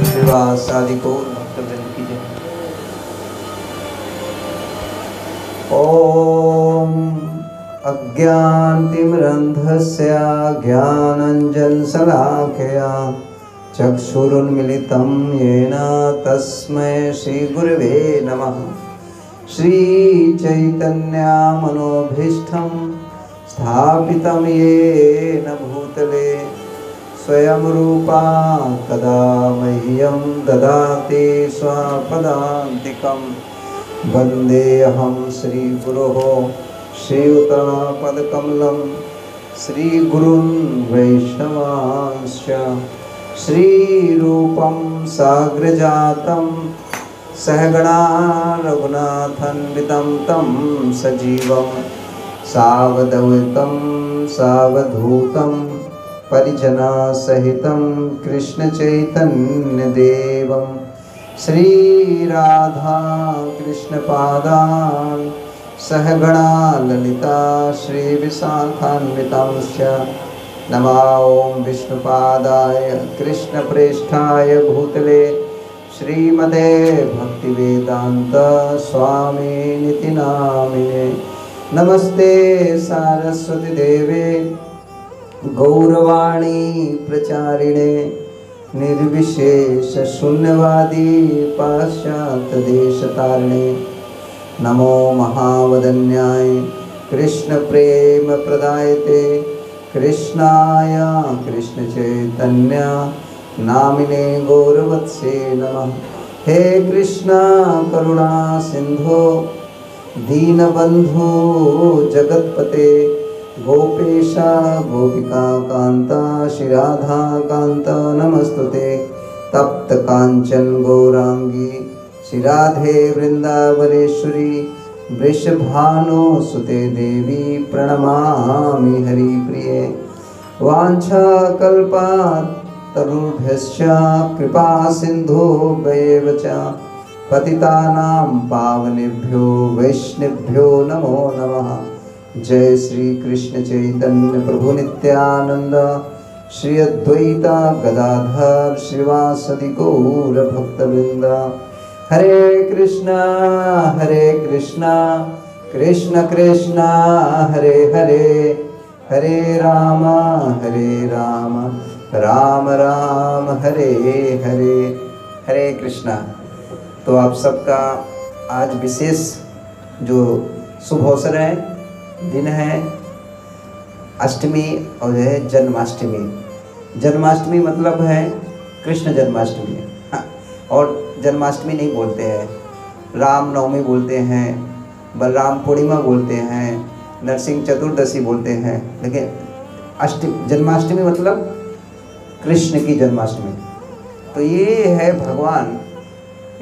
श्रीवासादिको भक्तवृंद की जय। ओम अज्ञानतिमिरन्धस्य ज्ञानाञ्जनशलाकया चक्षुरुन्मिलितं येन तस्मै श्रीगुरवे नमः। श्रीचैतन्यमनोभीष्टं स्थापितं येन भूतले स्वयं रूपा कदा मह्यं ददाति स्वपदान्तिकं। वन्देऽहं श्रीगुरोः श्रीयुतपदकमलं श्रीगुरुन् वैष्णवांश्च श्रीरूपं साग्रजातं सहगणा रघुनाथान्वितं तं सजीवं सावधूतं सावधूतं परिजनसहितं कृष्णचैतन्यदेवं श्रीराधा कृष्णपादान् सहगणा ललिता श्रीविशाखान्वितांश्च। नमो ॐ विष्णुपादाय कृष्णप्रेष्ठाय भूतले श्रीमते भक्तिवेदान्त स्वामिनिति नामिने। नमस्ते सारस्वती देवे गौरवाणी प्रचारिणे निर्विशेष शून्यवादी पाश्चात्यदेशतारिणे। नमो महावदन्याय कृष्ण प्रेम प्रदायते कृष्णाय कृष्ण चैतन्य नामिने गौरवत्से नमः। हे कृष्णा करुणा सिंधो दीनबंधु जगतपते गोपेशा गोपिका कांता श्री राधा कांता नमस्तुते। तप्त कांचन गौरांगी श्री राधे वृंदावनेश्वरी वृषभानु सुते देवी प्रणमामि हरिप्रिये। वाञ्छाकल्पतरुभ्यश्च कृपा सिन्धुभ्येव च पतितानां पावनेभ्यो वैष्णवेभ्यो नमो नमः। जय श्री कृष्ण चैतन्य प्रभु नित्यानंद श्री अद्वैता गदाधर श्रीवासदि गौर भक्तवृंद। हरे कृष्णा कृष्ण कृष्णा हरे हरे हरे राम राम राम हरे हरे। हरे कृष्णा। तो आप सबका आज विशेष जो शुभ अवसर है, दिन है अष्टमी और जो है जन्माष्टमी। जन्माष्टमी मतलब है कृष्ण जन्माष्टमी। और जन्माष्टमी नहीं बोलते हैं, रामनवमी बोलते हैं, बलराम पूर्णिमा बोलते हैं, नरसिंह चतुर्दशी बोलते हैं, लेकिन जन्माष्टमी मतलब कृष्ण की जन्माष्टमी। तो ये है भगवान।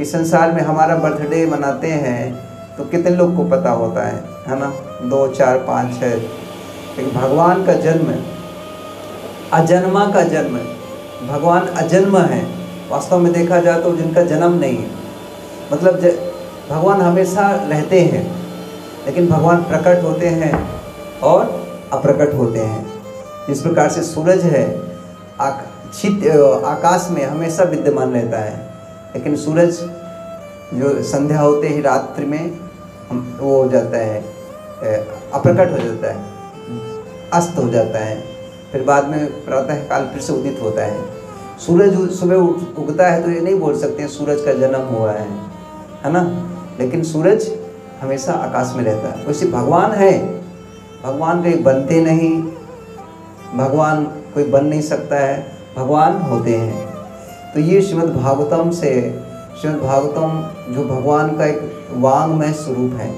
इस संसार में हमारा बर्थडे मनाते हैं तो कितने लोग को पता होता है ना? 2, 4, 5, 6। लेकिन भगवान का जन्म, अजन्मा का जन्म, भगवान अजन्म है। वास्तव में देखा जाए तो जिनका जन्म नहीं है, मतलब भगवान हमेशा रहते हैं, लेकिन भगवान प्रकट होते हैं और अप्रकट होते हैं। इस प्रकार से सूरज है आकाश में हमेशा विद्यमान रहता है, लेकिन सूरज जो संध्या होते ही रात्रि में वो हो जाता है, अप्रकट हो जाता है, अस्त हो जाता है, फिर बाद में प्रातः काल फिर से उदित होता है। सूरज सुबह उगता है तो ये नहीं बोल सकते हैं सूरज का जन्म हुआ है ना? लेकिन सूरज हमेशा आकाश में रहता है। वैसे भगवान है, भगवान कहीं बनते नहीं, भगवान कोई बन नहीं सकता है, भगवान होते हैं। तो ये श्रीमद् भागवतम से, श्रीमद् भागवतम जो भगवान का एक वांगमय स्वरूप है।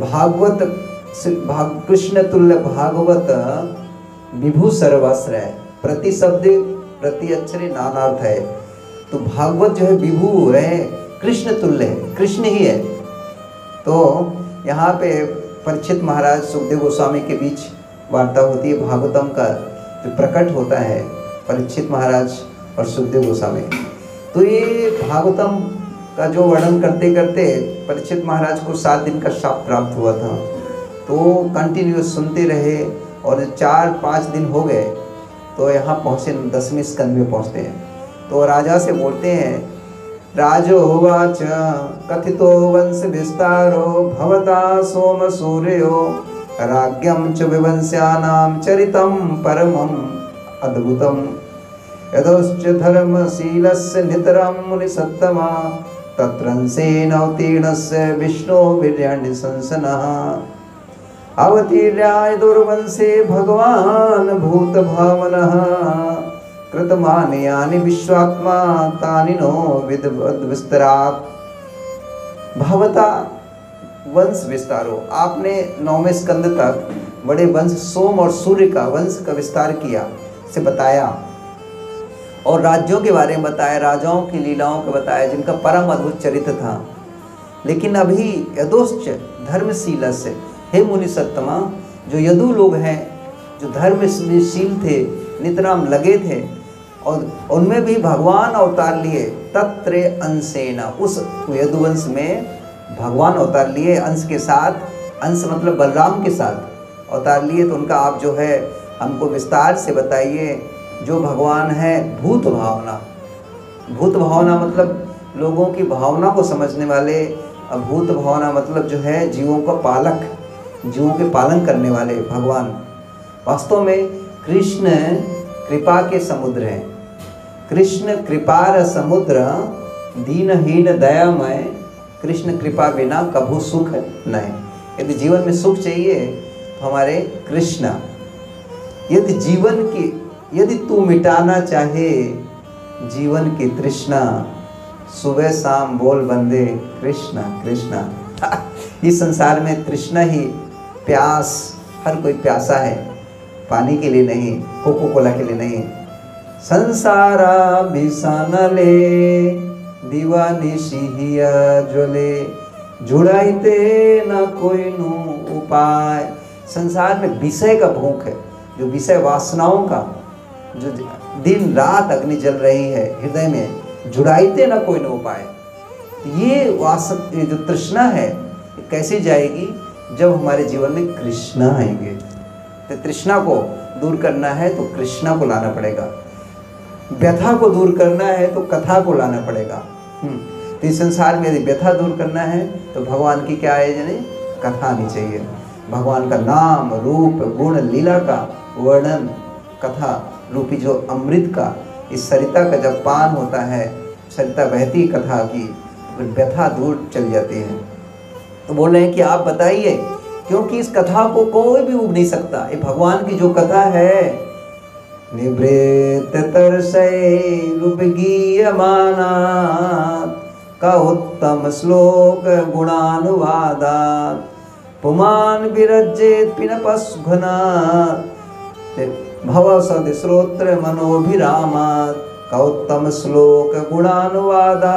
भागवत कृष्ण तुल्य भागवत विभु सर्वाश्रय, प्रति शब्द प्रति अक्षरे नानार्थ है। तो भागवत जो है विभु है, कृष्ण तुल्य है, कृष्ण ही है। तो यहाँ पे परीक्षित महाराज सुखदेव गोस्वामी के बीच वार्ता होती है। भागवतम का जो प्रकट होता है परीक्षित महाराज और सुखदेव गोस्वामी। तो ये भागवतम का जो वर्णन करते करते परीक्षित महाराज को 7 दिन का श्राप प्राप्त हुआ था। तो कंटिन्यूस सुनते रहे और 4-5 दिन हो गए तो यहाँ पहुँचे 10वें स्कंद में पहुँचते हैं। तो राजा से बोलते हैं, राजोवाच कथितो वंश विस्तारो भवता सोम सूर्यो राज्ञं च विवंस्यानां चरितं परमं अद्भुतम यदोश्च धर्मशीलस्य नितरं मुनिसत्तमा तत्रंसेन अवतीर्णस्य विष्णो वीर्याण्यशंसनः अवतीर्याय दुर्वंशे भगवान् भूतभावनः कृतमानि यानि विश्वात्मा तानि नो विस्तरात् भवता वंश विस्तारो। आपने 9वें स्कंद तक बड़े वंश सोम और सूर्य का वंश का विस्तार किया से बताया और राज्यों के बारे में बताया, राजाओं की लीलाओं को बताया जिनका परम अद्भुत चरित्र था। लेकिन अभी यदोश्च धर्मशीलस्य, हे मुनि सत्तमा, जो यदु लोग हैं जो धर्मशील थे, नितराम लगे थे और उनमें भी भगवान अवतार लिए। तत्र अंशेन, उस यदुवंश में भगवान अवतार लिए अंश के साथ, अंश मतलब बलराम के साथ अवतार लिए। तो उनका आप जो है हमको विस्तार से बताइए। जो भगवान है भूत भावना, भूत भावना मतलब लोगों की भावना को समझने वाले, भूत भावना मतलब जो है जीवों का पालक, जीवों के पालन करने वाले भगवान। वास्तव में कृष्ण कृपा के समुद्र हैं। कृष्ण कृपार समुद्र दीनहीन दयामय, कृष्ण कृपा बिना कभू सुख नहीं। यदि जीवन में सुख चाहिए तो हमारे कृष्ण, यदि जीवन की, यदि तू मिटाना चाहे जीवन की तृष्णा, सुबह शाम बोल बंदे कृष्णा कृष्णा। इस संसार में तृष्णा ही, प्यास, हर कोई प्यासा है, पानी के लिए नहीं, कोको कोला के लिए नहीं। संसारा भीषण ले दीवानी सिहिया ज्वले जुड़ाइते न कोई नु उपाय। संसार में विषय का भूख है, जो विषय वासनाओं का जो दिन रात अग्नि जल रही है हृदय में, जुड़ाइते न कोई न उपाय। ये जो तृष्णा है कैसे जाएगी? जब हमारे जीवन में कृष्णा आएंगे। तो तृष्णा को दूर करना है तो कृष्णा को लाना पड़ेगा, व्यथा को दूर करना है तो कथा को लाना पड़ेगा। तो इस संसार में यदि व्यथा दूर करना है तो भगवान की क्या है, यानी कथा आनी चाहिए। भगवान का नाम रूप गुण लीला का वर्णन, कथा रूपी जो अमृत का, इस सरिता का जब पान होता है, सरिता बहती कथा की, तो व्यथा दूर चली जाती है। तो बोल रहे हैं कि आप बताइए, क्योंकि इस कथा को कोई भी उब नहीं सकता। ये भगवान की जो कथा है, निवृत्त तरसै रूपगीयमाना का उत्तम श्लोक गुणानुवादा पुमान विरजेत पिनपस्घुना भव सद श्रोत्र मनोभिरामात का उत्तम श्लोक गुणानुवादा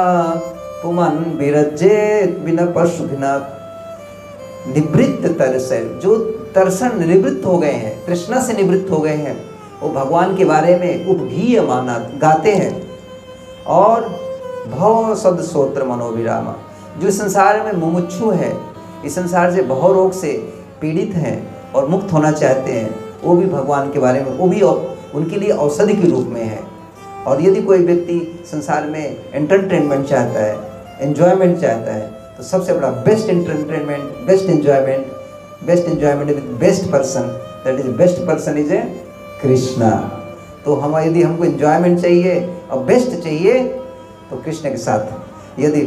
पुमान विरजेत पिनपस्घुना। निवृत्त तरसै, जो तरसन निवृत्त हो गए हैं, तृष्णा से निवृत्त हो गए हैं, वो भगवान के बारे में उपगीयमाना गाते हैं। और भव सद श्रोत्र मनोभिरामा, जो संसार में मुमुक्षु है, इस संसार से भव रोग से पीड़ित हैं और मुक्त होना चाहते हैं, वो भी भगवान के बारे में, वो भी उनके लिए औषधि के रूप में है। और यदि कोई व्यक्ति संसार में एंटरटेनमेंट चाहता है, एंजॉयमेंट चाहता है, तो सबसे बड़ा best entertainment, best enjoyment with best person, that is best person is a Krishna. तो हम यदि हमको एंजॉयमेंट चाहिए और बेस्ट चाहिए तो कृष्ण के साथ। यदि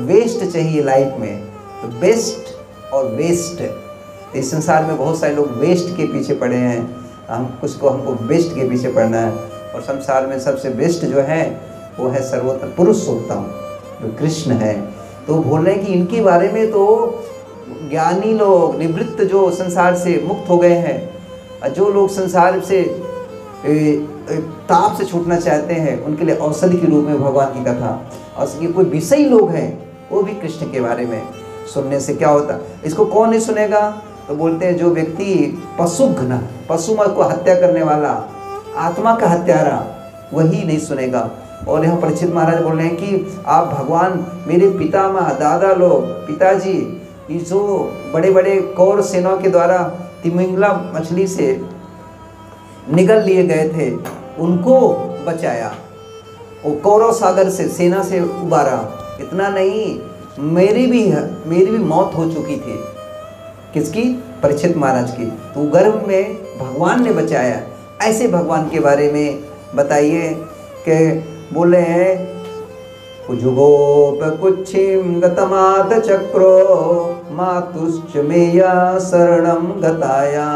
वेस्ट चाहिए लाइफ में तो बेस्ट और वेस्ट। इस संसार में बहुत सारे लोग वेस्ट के पीछे पड़े हैं, हमको बेस्ट के पीछे पड़ना है। और संसार में सबसे बेस्ट जो है वो है सर्वोत्तम पुरुषोत्तम जो कृष्ण है। तो बोल रहे हैं कि इनके बारे में तो ज्ञानी लोग, निवृत्त जो संसार से मुक्त हो गए हैं, जो लोग संसार से ताप से छूटना चाहते हैं, उनके लिए औषधि के रूप में भगवान की कथा। और ये कोई विषयी लोग हैं, वो भी कृष्ण के बारे में सुनने से क्या होता, इसको कौन नहीं सुनेगा? तो बोलते हैं जो व्यक्ति पशुघ्न, पशु को हत्या करने वाला, आत्मा का हत्यारा, वही नहीं सुनेगा। और यहाँ परीक्षित महाराज बोल रहे हैं कि आप भगवान, मेरे पितामह, दादा लोग, पिताजी, ये जो बड़े बड़े कौर सेना के द्वारा तिमिंगला मछली से निगल लिए गए थे उनको बचाया, वो कौरव सागर से सेना से उबारा। इतना नहीं, मेरी भी मौत हो चुकी थी। किसकी? परीक्षित महाराज की। तो गर्भ में भगवान ने बचाया। ऐसे भगवान के बारे में बताइए कि बोले हैं कुजुगोप कुच्छिम गतमात चक्रो मातुश्च मेया शरणम गताया।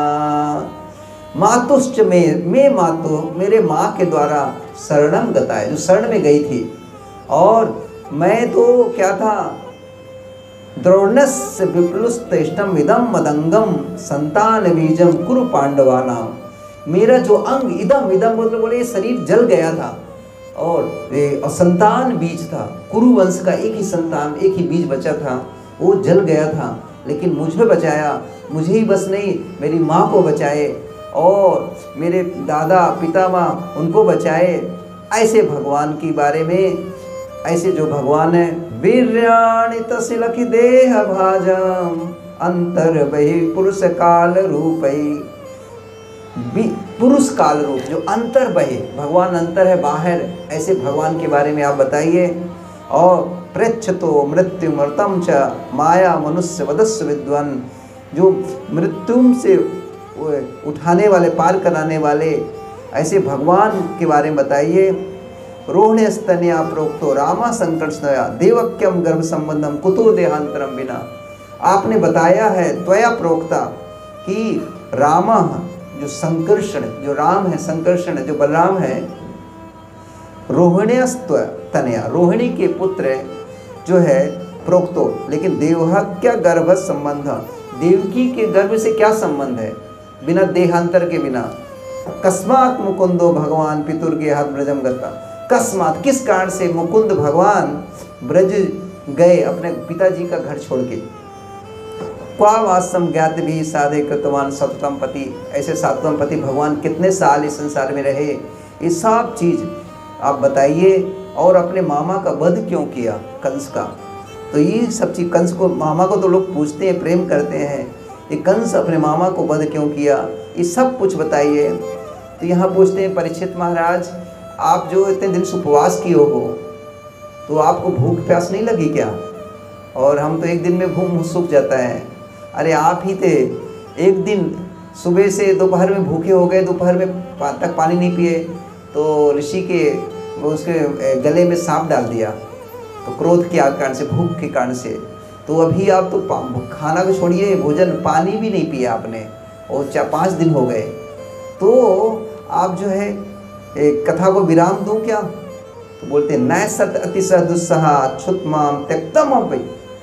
मातुश्च में मातु मेरे माँ के द्वारा शरणम गताया, जो शरण में गई थी। और मैं तो क्या था, द्रोणस्य विप्लुष्टेष्टम इदम मदंगम संतान बीजम कुरु पांडवानाम। मेरा जो अंग इदम मतलब बोले शरीर जल गया था, और संतान बीज था, कुरु वंश का एक ही संतान, एक ही बीज बचा था, वो जल गया था। लेकिन मुझे बचाया, मुझे ही बस नहीं, मेरी माँ को बचाए और मेरे दादा पितामह उनको बचाए। ऐसे भगवान के बारे में, ऐसे जो भगवान है, वीर्याणि तसिलखि देह भाजम अंतर बहि पुरुष काल रूपई। पुरुष काल रूप, जो अंतर बहे, भगवान अंतर है, बाहर, ऐसे भगवान के बारे में आप बताइए। और पृच्छतो मृत्यु मृतम च माया मनुष्य वदस्व विद्वान, जो मृत्यु से उठाने वाले, पार कराने वाले, ऐसे भगवान के बारे में बताइए। रोहिणी स्तन्या प्रोक्तो रामा संकर्षणया देवक्यम गर्भ संबंधम कुतो देहांतरम बिना। आपने बताया है त्वया प्रोक्ता कि रामा, जो संकर्षण, जो राम है, संकर्षण जो बलराम है, रोहिण्यस्त्व तनया, रोहिणी के पुत्र जो है प्रोक्तो, लेकिन देवहत्या गर्भ संबंध, देवकी के गर्भ से क्या संबंध है, बिना देहांतर के बिना। कस्मात मुकुंदो भगवान पितुर्गेहात ब्रजम गता। कस्मात, किस कारण से मुकुंद भगवान ब्रज गए, अपने पिताजी का घर छोड़ के। क्वा वास्तव ज्ञात भी साधे कृतवान सततम पति। ऐसे सातवां पति भगवान कितने साल इस संसार में रहे, ये सब चीज आप बताइए। और अपने मामा का वध क्यों किया, कंस का, तो ये सब चीज, कंस को, मामा को तो लोग पूछते हैं, प्रेम करते हैं, ये कंस अपने मामा को वध क्यों किया, ये सब कुछ बताइए। तो यहाँ पूछते हैं परीक्षित महाराज, आप जो इतने दिन से उपवास किए हो, तो आपको भूख प्यास नहीं लगी क्या? और हम तो एक दिन में भूख सूख जाता है। अरे आप ही थे, एक दिन सुबह से दोपहर में भूखे हो गए, दोपहर में तक पानी नहीं पिए, तो ऋषि के उसके गले में सांप डाल दिया, तो क्रोध के कारण से, भूख के कारण से। तो अभी आप तो खाना को छोड़िए, भोजन, पानी भी नहीं पिया आपने, और 4-5 दिन हो गए। तो आप जो है कथा को विराम दूं क्या? तो बोलते न सत अतिशय दुस्सह क्षुत्माम त्यक्तम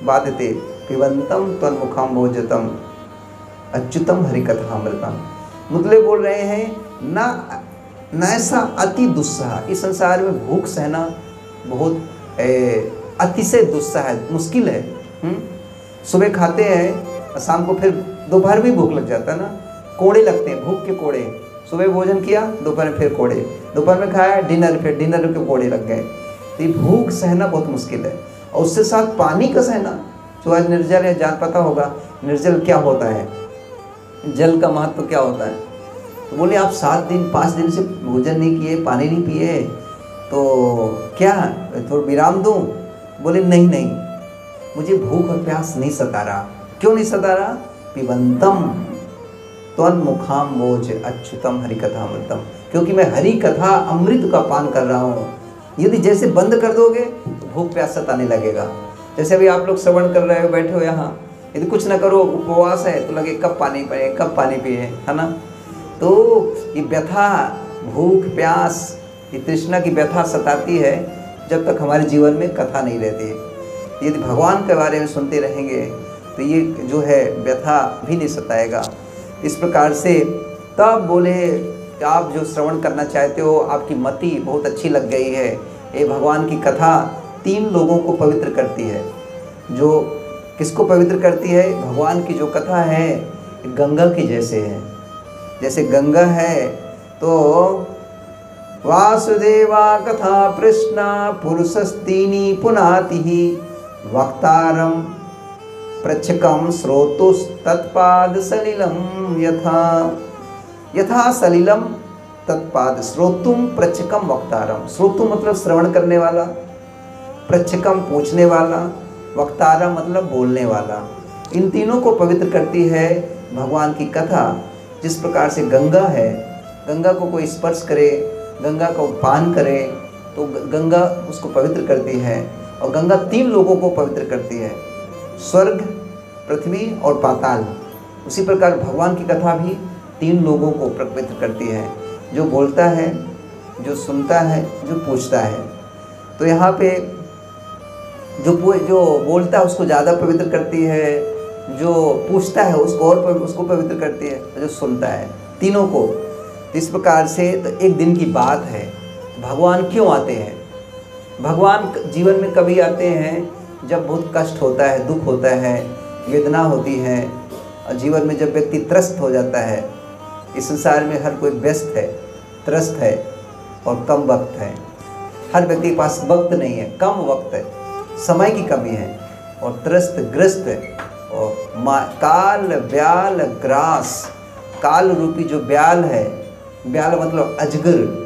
बाधते पिबंतम तन्मुखम भोजतम अच्युतम हरिकथामृतम। मतलब बोल रहे हैं न ऐसा अति दुस्सह, इस संसार में भूख सहना बहुत अतिशय दुस्सह है, मुश्किल है। सुबह खाते हैं, शाम को फिर दोपहर भी भूख लग जाता है ना, कोड़े लगते हैं, भूख के कोड़े। सुबह भोजन किया, दोपहर में फिर कोड़े, दोपहर में खाया, डिनर, फिर डिनर के कोड़े लग गए। तो ये भूख सहना बहुत मुश्किल है। और उससे साथ पानी का सहना, जो आज निर्जल है, जान पता होगा निर्जल क्या होता है, जल का महत्व क्या होता है। तो बोले आप 7 दिन 5 दिन से भोजन नहीं किए, पानी नहीं पिए, तो क्या थोड़ा विराम दूं? बोले नहीं, मुझे भूख और प्यास नहीं सता रहा। क्यों नहीं सता रहा? पिबंतम त्वन्मुखाम्बोज अच्युतम हरिकथामृतम, क्योंकि मैं हरि कथा अमृत का पान कर रहा हूँ। यदि जैसे बंद कर दोगे तो भूख प्यास सताने लगेगा। जैसे अभी आप लोग श्रवण कर रहे हो, बैठे हो यहाँ, यदि कुछ ना करो, उपवास है, तो लगे कब पानी पिए, कब पानी पिए, है ना। तो ये व्यथा, भूख प्यास, ये तृष्णा की व्यथा सताती है जब तक हमारे जीवन में कथा नहीं रहती। यदि भगवान के बारे में सुनते रहेंगे तो ये जो है व्यथा भी नहीं सताएगा। इस प्रकार से तब बोले कि आप जो श्रवण करना चाहते हो, आपकी मति बहुत अच्छी लग गई है, ये भगवान की कथा 3 लोगों को पवित्र करती है। जो किसको पवित्र करती है? भगवान की जो कथा है गंगा की जैसे है। जैसे गंगा है तो वासुदेवा कथा कृष्णा पुरुषस्तीनी पुनाति वक्तारम प्रच्छकम स्रोतुस्तत्पाद सलिलम यथा सलिलम तत्पाद श्रोतुम प्रचकम वक्तारम। श्रोतुम मतलब श्रवण करने वाला, प्रचकम पूछने वाला, वक्तारम मतलब बोलने वाला। इन तीनों को पवित्र करती है भगवान की कथा। जिस प्रकार से गंगा है, गंगा को कोई स्पर्श करे, गंगा को पान करे तो गंगा उसको पवित्र करती है। और गंगा 3 लोगों को पवित्र करती है, स्वर्ग, पृथ्वी और पाताल। उसी प्रकार भगवान की कथा भी 3 लोगों को पवित्र करती है, जो बोलता है, जो सुनता है, जो पूछता है। तो यहाँ पे जो बोलता है उसको ज़्यादा पवित्र करती है, जो पूछता है उसको उसको पवित्र करती है, जो सुनता है, तीनों को। इस प्रकार से तो एक दिन की बात है, भगवान क्यों आते हैं? भगवान जीवन में कभी आते हैं जब बहुत कष्ट होता है, दुख होता है, वेदना होती है, और जीवन में जब व्यक्ति त्रस्त हो जाता है। इस संसार में हर कोई व्यस्त है, त्रस्त है और कम वक्त है। हर व्यक्ति के पास वक्त नहीं है, कम वक्त है, समय की कमी है और त्रस्त ग्रस्त है। और काल ब्याल ग्रास, काल रूपी जो ब्याल है, ब्याल मतलब अजगर।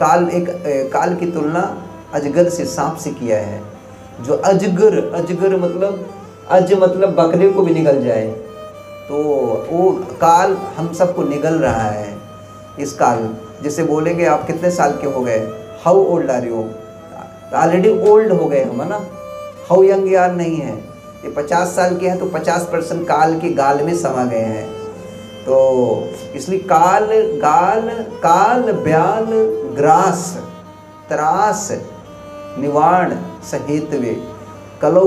काल की तुलना अजगर से, सांप से किया है। जो अजगर मतलब मतलब बकरे को भी निगल जाए, तो वो काल हम सबको निगल रहा है। इस काल जैसे बोलेंगे आप कितने साल के हो गए, how old are you, already old हो गए हम, है ना। हाउ यंग यार नहीं है, ये 50 साल के हैं तो 50% काल के गाल में समा गए हैं। तो इसलिए काल ब्याल ग्रास त्रास निवारण सहेतवे कलौ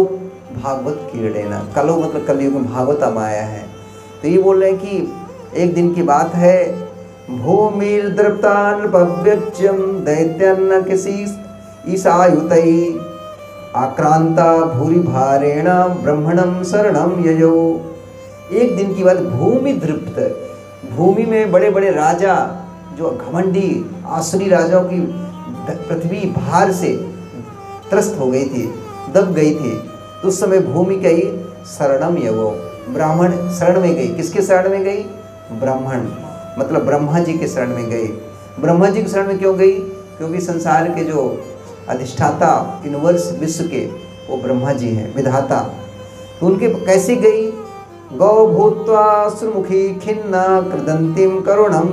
भागवत कीड़ेना। कलौ मतलब कलयुग में भागवत आया है। तो ये बोल रहे हैं कि एक दिन की बात है, भूमिर द्रप्तान भव्यच्यम दैत्यन्न किसी ईसायुतई आक्रांता भूरि भारेण ब्रह्मणम शरणम ययो। एक दिन की बात, भूमि दृप्त, भूमि में बड़े बड़े राजा जो घमंडी आसुरी राजाओं की पृथ्वी भार से त्रस्त हो गई थी, दब गई थी। तो उस समय भूमि गई शरणम यवो, ब्राह्मण शरण में गई। किसके शरण में गई? ब्राह्मण मतलब ब्रह्मा जी के शरण में गई। ब्रह्मा जी के शरण में क्यों गई? क्योंकि संसार के जो अधिष्ठाता, यूनिवर्स, विश्व के, वो ब्रह्मा जी हैं, विधाता। तो उनके कैसे गई? गौ भूत्वा सुमुखी खिन्ना कृदंतिम करुणम